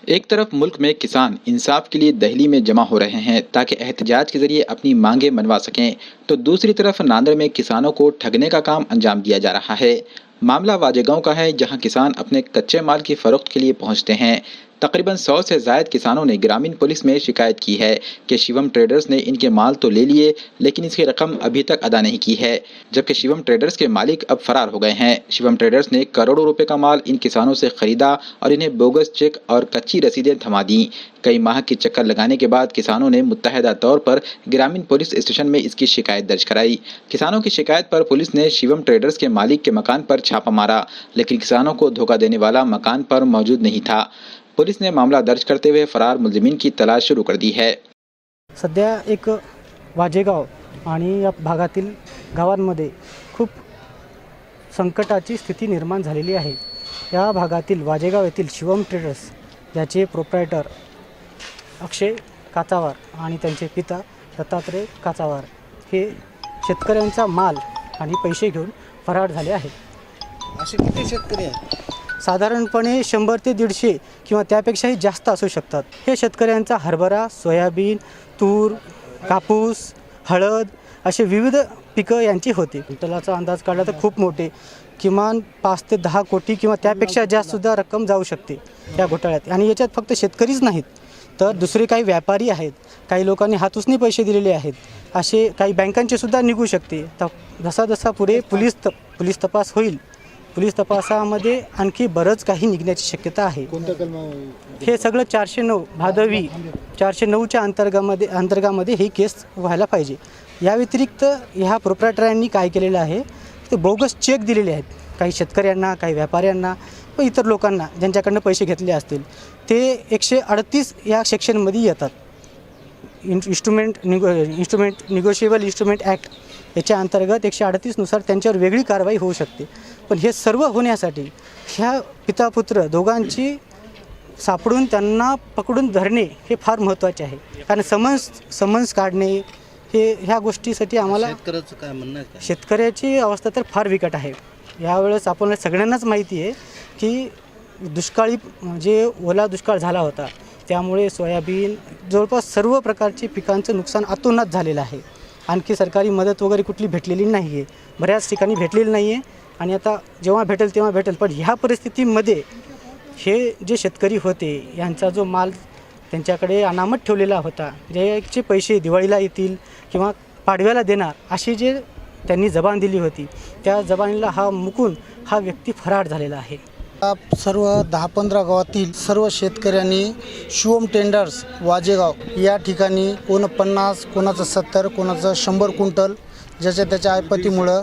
एक तरफ मुल्क में किसान इंसाफ के लिए दहली में जमा हो रहे हैं ताकि एहतजाज के जरिए अपनी मांगे मनवा सकें, तो दूसरी तरफ नांदेड़ में किसानों को ठगने का काम अंजाम दिया जा रहा है। मामला वाजेगांव का है, जहां किसान अपने कच्चे माल की फरोख्त के लिए पहुंचते हैं। तकरीबन 100 से जायद किसानों ने ग्रामीण पुलिस में शिकायत की है कि शिवम ट्रेडर्स ने इनके माल तो ले लिए, लेकिन इसकी रकम अभी तक अदा नहीं की है, जबकि शिवम ट्रेडर्स के मालिक अब फरार हो गए हैं। शिवम ट्रेडर्स ने करोड़ों रुपए का माल इन किसानों से खरीदा और इन्हें बोगस चेक और कच्ची रसीदें थमा दी। कई माह की चक्कर लगाने के बाद किसानों ने मुत्तहदा तौर पर ग्रामीण पुलिस स्टेशन में इसकी शिकायत दर्ज कराई। किसानों की शिकायत पर पुलिस ने शिवम ट्रेडर्स के मालिक के मकान पर छापा मारा, लेकिन किसानों को धोखा देने वाला मकान पर मौजूद नहीं था। पुलिस ने मामला दर्ज करते हुए फरार मुलजिमीन की तलाश शुरू कर दी है। सध्या एक वाजेगाव आणि या भागातील गावांमध्ये खूप संकटाची स्थिती निर्माण झालेली आहे। या भागातील वाजेगाव येथील शिवम ट्रेडर्स याचे प्रोप्रायटर अक्षय काचावार आणि त्यांचे पिता दत्तात्रय काचावार हे शेतकऱ्यांचा माल आणि पैसे घेऊन फरार झाले आहेत। असे किती शेतकरी आहेत? साधारणपणे 100 ते 150 किंवा त्यापेक्षाही जास्त असू शकतात। हे शेतकऱ्यांचा हरभरा, सोयाबीन, तूर, कापूस, हळद असे विविध पिकं यांची होती। क्विंटलाचा अंदाज काढला तर खूप मोठे, किमान 5 ते 10 कोटी किंवा त्यापेक्षा जास्त सुद्धा रक्कम जाऊ शकते या घोटाळ्यात। आणि याच्यात फक्त शेतकरीच नाहीत, तर दुसरे काही व्यापारी आहेत, काही लोकांनी हातूसनी पैसे दिलेले आहेत, असे काही बँकांचे सुद्धा निघू शकते। जसा जसा पुढे पोलीस तपास होईल, पोलीस तपासामध्ये आणखी बरंच काही निघण्याची शक्यता आहे। हे सगळं 409 भादवी 409च्या अंतर्गामध्ये ही केस व्हायला पाहिजे। या व्यतिरिक्त ह्या प्रोप्रायटरांनी काय केलेलं आहे, ते बोगस चेक दिलेले आहेत काही शेतकऱ्यांना, काही व्यापाऱ्यांना व इतर लोकांना ज्यांच्याकडनं पैसे घेतले असतील। ते 138 या सेक्शनमध्ये येतात। निगोशिएबल इन्स्ट्रुमेंट ॲक्ट याच्या अंतर्गत 138 नुसार त्यांच्यावर वेगळी कारवाई होऊ शकते। पण हे सर्व होण्यासाठी ह्या पितापुत्र दोघांची सापडून त्यांना पकडून धरणे हे फार महत्त्वाचे आहे। कारण समन्स काढणे हे ह्या गोष्टीसाठी आम्हाला शेतकऱ्याचं काय म्हणणं आहे? शेतकऱ्याची अवस्था तर फार बिकट आहे। यावेळेस आपल्याला सगळ्यांनाच माहिती आहे की दुष्काळी जे ओला दुष्काळ झाला होता, त्यामुळे सोयाबीन जवळपास सर्व प्रकारचे पिकांचं नुकसान अतोनात झालेलं आहे। आणखी सरकारी मदत वगैरे कुठली भेटलेली नाही आहे, बऱ्याच ठिकाणी भेटलेली नाही आहे आणि आता जेव्हा भेटेल तेव्हा भेटेल। पण ह्या परिस्थितीमध्ये हे जे शेतकरी होते यांचा जो माल त्यांच्याकडे अनामत ठेवलेला होता, ज्याचे पैसे दिवाळीला येतील किंवा पाडव्याला देणार अशी जे त्यांनी जबान दिली होती, त्या जबानीला हा मुकून हा व्यक्ती फरार झालेला आहे। सर्व 10-15 गावातील सर्व शेतकऱ्यांनी शिवम ट्रेडर्स वाजेगाव या ठिकाणी कोण 50, कोणाचं 70, कोणाचं 100 क्विंटल ज्याच्या त्याच्या ऐपतीमुळं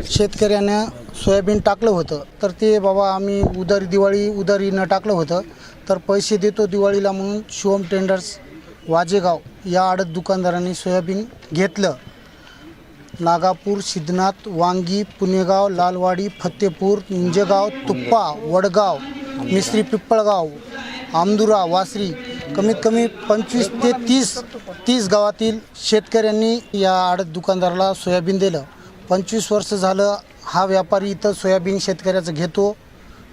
शेतकऱ्यानं सोयाबीन टाकलं होतं। तर ते बाबा आम्ही उधारीनं टाकलं होतं, तर पैसे देतो दिवाळीला म्हणून शिवम ट्रेडर्स वाजेगाव या आडत दुकानदारांनी सोयाबीन घेतलं। नागापूर, सिद्धनाथ, वांगी, पुणेगाव, लालवाडी, फत्तेपूर, निंजेगाव, तुप्पा, वडगाव, मिस्त्री, पिप्पळगाव, आमदुरा, वासरी कमीत कमी 25 ते 30 गावातील शेतकऱ्यांनी या आडत दुकानदाराला सोयाबीन दिलं। 25 वर्ष झालं हा व्यापारी इथं सोयाबीन शेतकऱ्याचं घेतो,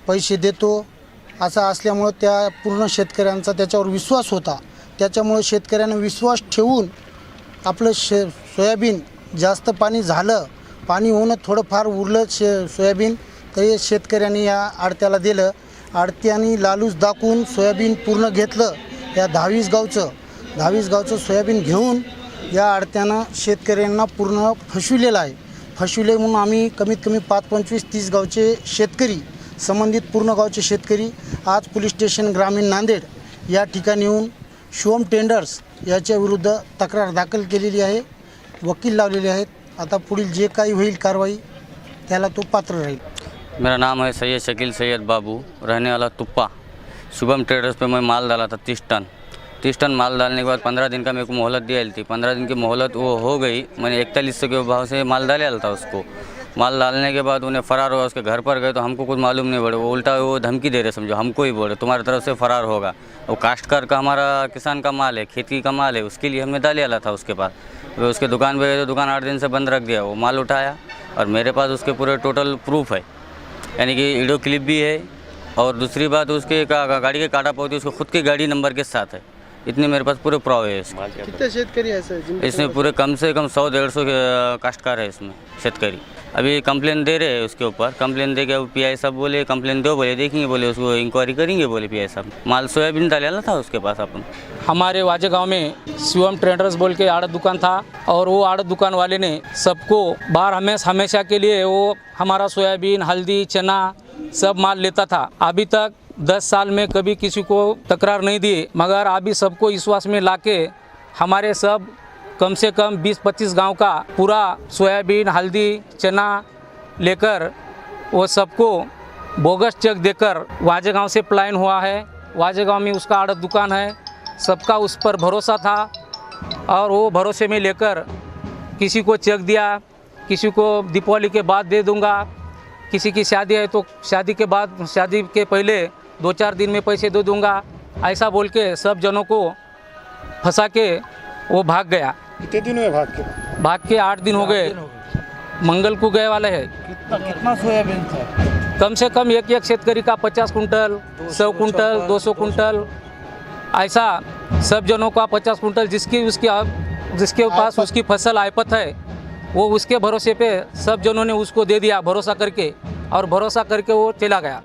पैसे देतो, असं असल्यामुळं त्या पूर्ण शेतकऱ्यांचा त्याच्यावर विश्वास होता। त्याच्यामुळे शेतकऱ्यांना विश्वास ठेवून आपलं सोयाबीन जास्त पाणी झालं, पाणी होणं थोडंफार उरलं सोयाबीन, तरी शेतकऱ्यांनी या आडत्याला दिलं। आडत्याने लालूच दाखवून सोयाबीन पूर्ण घेतलं। या 22 गावचं सोयाबीन घेऊन या आडत्यानं शेतकऱ्यांना पूर्ण फसविलेलं आहे। फसविले म्हणून आम्ही कमीत कमी 5, 25, 30 गावचे शेतकरी, संबंधित पूर्ण गावचे शेतकरी आज पोलीस स्टेशन ग्रामीण नांदेड या ठिकाणी येऊन शिवम ट्रेडर्स याच्या विरुद्ध तक्रार दाखल केलेली आहे, वकील लावलेले आहेत। आता पुढील जे काही होईल कारवाई त्याला तो पात्र राहील। मेरा नाम है सैयद शकील सैयद बाबू, रहने वाला तुप्पा। शुभम ट्रेडर्स पे मैं माल डाला था 30 टन माल डालने के बाद 15 दिन का मेरे को मोहलत दिया थी। 15 दिन की मोहलत वो हो गई, मैंने 4100 के भाव से माल डाला था उसको। माल डालने के बाद उन्हें फ़रार हुआ, उसके घर पर गए तो हमको कुछ मालूम नहीं पड़े, वो उल्टा वो धमकी दे रहे, समझो हमको ही बोले तुम्हारी तरफ से फ़रार होगा। वो काश्तकार का हमारा किसान का माल है, खेती का माल है, उसके लिए हमने डाला था उसके पास। वो उसके दुकान पे गए तो दुकान 8 दिन से बंद रख दिया। वो माल उठाया और मेरे पास उसके पूरे टोटल प्रूफ है, यानी कि वीडियो क्लिप भी है, और दूसरी बात उसके गाड़ी के काटा पावती उसको खुद की गाड़ी नंबर के साथ है। इतने मेरे पास पूरे प्रॉव है इसमें। कितने शेतकरी है सर? इसमें पूरे कम से कम 100-150 काश्तकार है इसमें शेतकरी। अभी कंप्लेन दे रहे हैं उसके ऊपर, कंप्लेन दे के पीआई साहब बोले कंप्लेन दो, बोले देखेंगे, बोले उसको इंक्वायरी करेंगे, बोले पीआई साहब। माल सोयाबीन डाला था उसके पास अपन। हमारे वाजे गांव में शिवम ट्रेडर्स बोल के आड़त दुकान था और वो आड़त दुकान वाले ने सबको बार हमेशा के लिए वो हमारा सोयाबीन, हल्दी, चना सब माल लेता था। अभी तक 10 साल में कभी किसी को तकरार नहीं दी, मगर अभी सबको विश्वास में लाके हमारे सब कम से कम 20-25 गांव का पूरा सोयाबीन, हल्दी, चना लेकर वो सबको बोगस चेक देकर वाजे गांव से पलायन हुआ है। वाजे गांव में उसका आड़त दुकान है, सबका उस पर भरोसा था और वो भरोसे में लेकर किसी को चेक दिया, किसी को दीपावली के बाद दे दूंगा, किसी की शादी है तो शादी के बाद, शादी के पहले 2-4 दिन में पैसे दे दूंगा, ऐसा बोल के सब जनों को फंसा के वो भाग गया। कितने दिन हुए भाग के? 8 दिन हो गए, मंगल को गए वाले है। कितना सोयाबीन था? कम से कम एक शेतकरी का 50 कुंटल, 100 कुंटल, 200 कुंटल, ऐसा सब जनों का 50 कुंटल, जिसके पास उसकी फसल आयपत है वो उसके भरोसे पे सब जनों ने उसको दे दिया भरोसा करके, और भरोसा करके वो चला गया।